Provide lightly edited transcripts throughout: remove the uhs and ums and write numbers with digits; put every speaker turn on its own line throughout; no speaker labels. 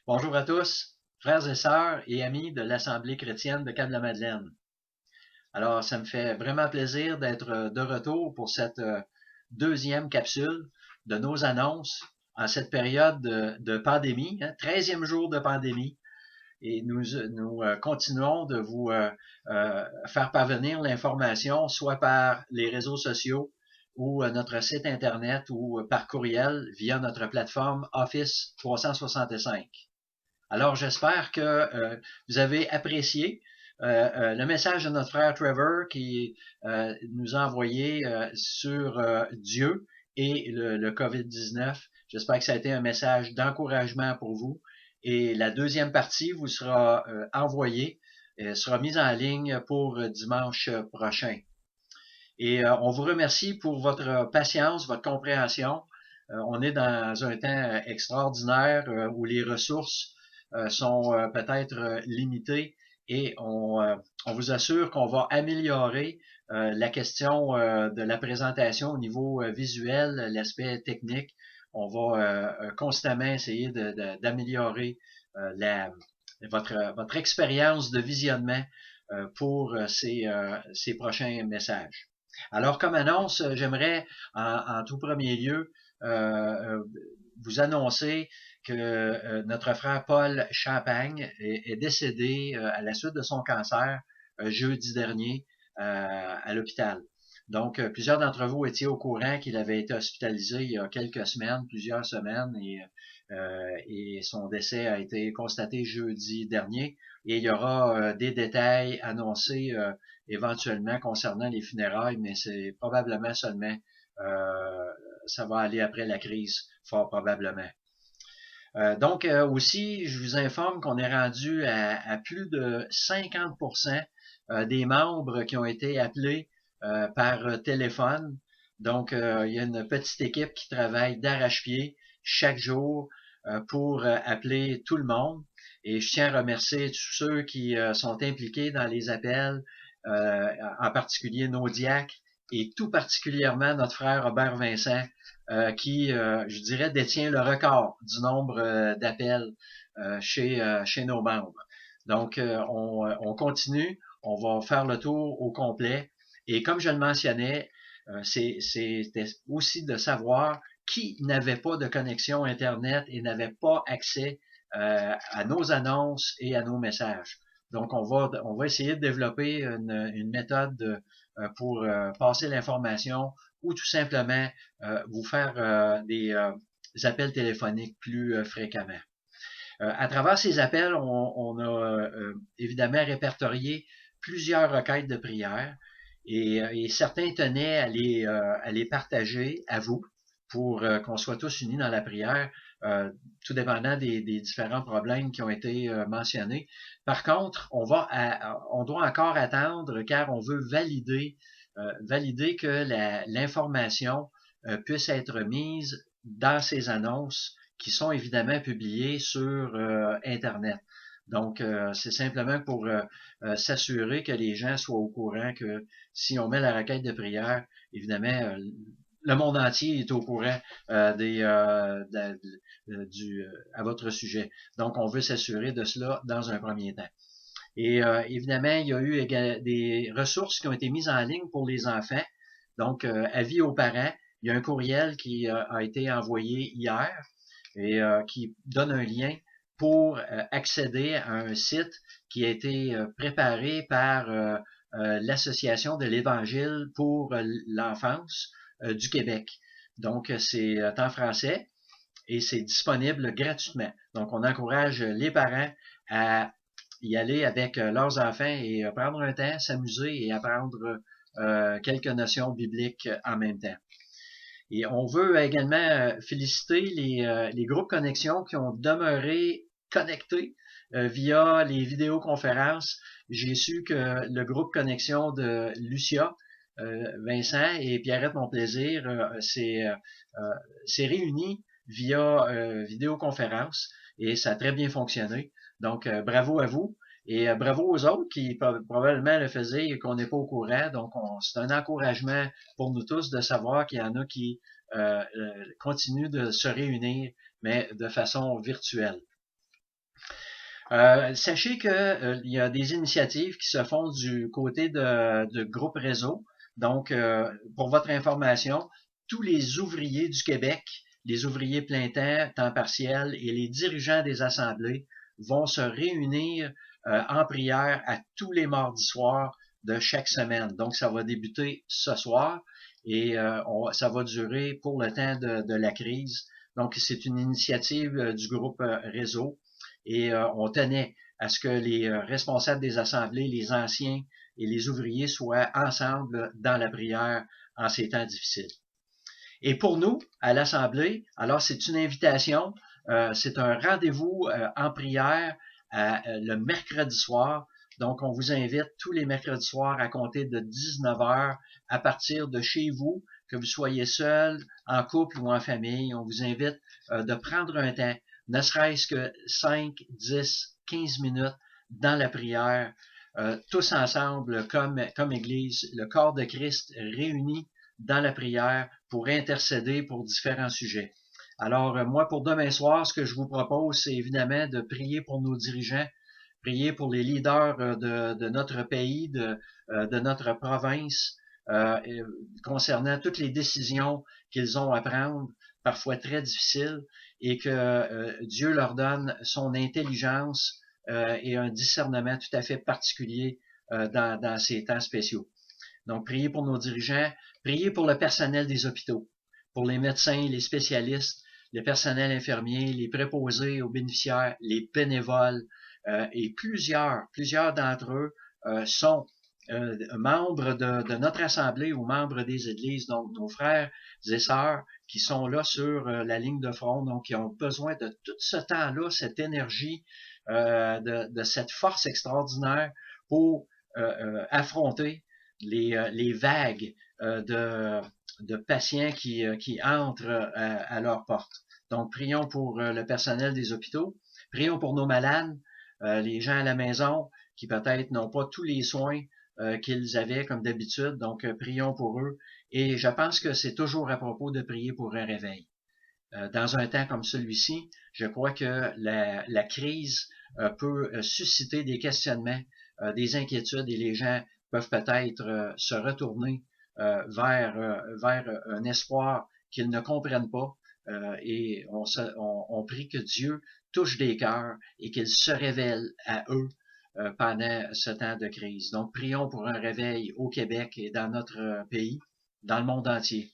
Bonjour à tous, frères et sœurs et amis de l'Assemblée chrétienne de Cap-de-la-Madeleine. Alors, ça me fait vraiment plaisir d'être de retour pour cette deuxième capsule de nos annonces en cette période de pandémie, 13e jour de pandémie. Et nous continuons de vous faire parvenir l'information, soit par les réseaux sociaux ou notre site Internet ou par courriel via notre plateforme Office 365. Alors, j'espère que vous avez apprécié le message de notre frère Trevor qui nous a envoyé sur Dieu et le COVID-19. J'espère que ça a été un message d'encouragement pour vous. Et la deuxième partie vous sera envoyée, sera mise en ligne pour dimanche prochain. Et on vous remercie pour votre patience, votre compréhension. On est dans un temps extraordinaire où les ressources sont peut-être limitées et on vous assure qu'on va améliorer la question de la présentation au niveau visuel, l'aspect technique. On va constamment essayer d'améliorer votre expérience de visionnement pour ces prochains messages. Alors, comme annonce, j'aimerais en tout premier lieu vous annoncer que notre frère Paul Champagne est décédé à la suite de son cancer jeudi dernier à l'hôpital. Donc, plusieurs d'entre vous étiez au courant qu'il avait été hospitalisé il y a quelques semaines, plusieurs semaines, et son décès a été constaté jeudi dernier. Et il y aura des détails annoncés éventuellement concernant les funérailles, mais c'est probablement seulement, ça va aller après la crise, fort probablement. Donc aussi, je vous informe qu'on est rendu à plus de 50% des membres qui ont été appelés par téléphone. Donc, il y a une petite équipe qui travaille d'arrache-pied chaque jour pour appeler tout le monde. Et je tiens à remercier tous ceux qui sont impliqués dans les appels, en particulier nos diacres et tout particulièrement notre frère Robert Vincent, qui, je dirais, détient le record du nombre d'appels chez nos membres. Donc, on continue, on va faire le tour au complet. Et comme je le mentionnais, c'était aussi de savoir qui n'avait pas de connexion Internet et n'avait pas accès à nos annonces et à nos messages. Donc, on va essayer de développer une méthode pour passer l'information ou tout simplement vous faire des appels téléphoniques plus fréquemment. À travers ces appels, on a évidemment répertorié plusieurs requêtes de prière et certains tenaient à les partager à vous pour qu'on soit tous unis dans la prière, tout dépendant des différents problèmes qui ont été mentionnés. Par contre, on doit encore attendre car on veut valider que l'information puisse être mise dans ces annonces qui sont évidemment publiées sur Internet. Donc, c'est simplement pour s'assurer que les gens soient au courant que si on met la requête de prière, évidemment, le monde entier est au courant à votre sujet. Donc, on veut s'assurer de cela dans un premier temps. Et évidemment, il y a eu des ressources qui ont été mises en ligne pour les enfants. Donc, avis aux parents, il y a un courriel qui a été envoyé hier et qui donne un lien pour accéder à un site qui a été préparé par l'Association de l'Évangile pour l'enfance du Québec. Donc, c'est en français et c'est disponible gratuitement. Donc, on encourage les parents à y aller avec leurs enfants et prendre un temps, s'amuser et apprendre quelques notions bibliques en même temps. Et on veut également féliciter les groupes connexion qui ont demeuré connectés via les vidéoconférences. J'ai su que le groupe connexion de Lucia, Vincent et Pierrette Monplaisir s'est réuni via vidéoconférence et ça a très bien fonctionné. Donc, bravo à vous. Et bravo aux autres qui probablement le faisaient et qu'on n'est pas au courant. Donc, c'est un encouragement pour nous tous de savoir qu'il y en a qui continuent de se réunir, mais de façon virtuelle. Sachez que il y a des initiatives qui se font du côté de Groupe Réseau. Donc, pour votre information, tous les ouvriers du Québec, les ouvriers plein temps, temps partiel et les dirigeants des assemblées vont se réunir en prière à tous les mardis soirs de chaque semaine. Donc, ça va débuter ce soir et ça va durer pour le temps de la crise. Donc, c'est une initiative du groupe Réseau et on tenait à ce que les responsables des assemblées, les anciens et les ouvriers soient ensemble dans la prière en ces temps difficiles. Et pour nous, à l'Assemblée, alors c'est une invitation, c'est un rendez-vous en prière le mercredi soir. Donc, on vous invite tous les mercredis soirs à compter de 19 heures à partir de chez vous, que vous soyez seul, en couple ou en famille. On vous invite de prendre un temps, ne serait-ce que 5, 10, 15 minutes dans la prière, tous ensemble comme Église, le corps de Christ réuni dans la prière pour intercéder pour différents sujets. Alors, moi, pour demain soir, ce que je vous propose, c'est évidemment de prier pour nos dirigeants, prier pour les leaders de notre pays, de notre province, concernant toutes les décisions qu'ils ont à prendre, parfois très difficiles, et que Dieu leur donne son intelligence et un discernement tout à fait particulier dans ces temps spéciaux. Donc, priez pour nos dirigeants, priez pour le personnel des hôpitaux, pour les médecins, les spécialistes, le personnel infirmier, les préposés aux bénéficiaires, les bénévoles, et plusieurs d'entre eux sont membres de notre assemblée ou membres des églises, donc nos frères et sœurs qui sont là sur la ligne de front, donc qui ont besoin de tout ce temps-là, cette énergie, de cette force extraordinaire pour affronter les vagues de patients qui entrent à leur porte. Donc, prions pour le personnel des hôpitaux, prions pour nos malades, les gens à la maison qui peut-être n'ont pas tous les soins qu'ils avaient comme d'habitude. Donc, prions pour eux. Et je pense que c'est toujours à propos de prier pour un réveil. Dans un temps comme celui-ci, je crois que la crise peut susciter des questionnements, des inquiétudes et les gens peuvent peut-être se retourner vers un espoir qu'ils ne comprennent pas. Et on prie que Dieu touche des cœurs et qu'il se révèle à eux pendant ce temps de crise. Donc, prions pour un réveil au Québec et dans notre pays, dans le monde entier.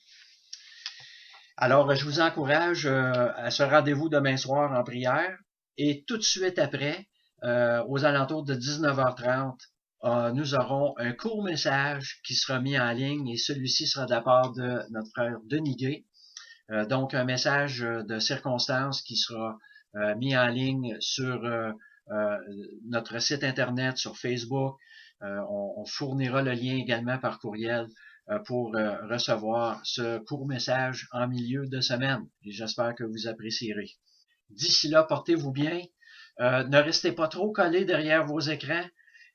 Alors, je vous encourage à ce rendez-vous demain soir en prière et tout de suite après, aux alentours de 19h30, nous aurons un court message qui sera mis en ligne et celui-ci sera de la part de notre frère Denis Gay. Donc, un message de circonstance qui sera mis en ligne sur notre site Internet, sur Facebook. On fournira le lien également par courriel pour recevoir ce court message en milieu de semaine. Et j'espère que vous apprécierez. D'ici là, portez-vous bien. Ne restez pas trop collés derrière vos écrans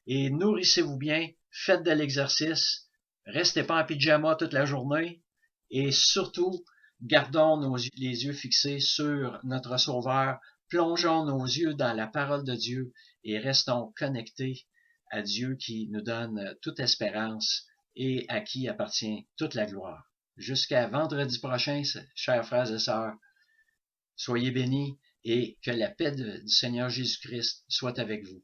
et nourrissez-vous bien. Faites de l'exercice. Restez pas en pyjama toute la journée. Et surtout, gardons les yeux fixés sur notre Sauveur. Plongeons nos yeux dans la parole de Dieu et restons connectés à Dieu qui nous donne toute espérance et à qui appartient toute la gloire. Jusqu'à vendredi prochain, chers frères et sœurs, soyez bénis et que la paix du Seigneur Jésus-Christ soit avec vous.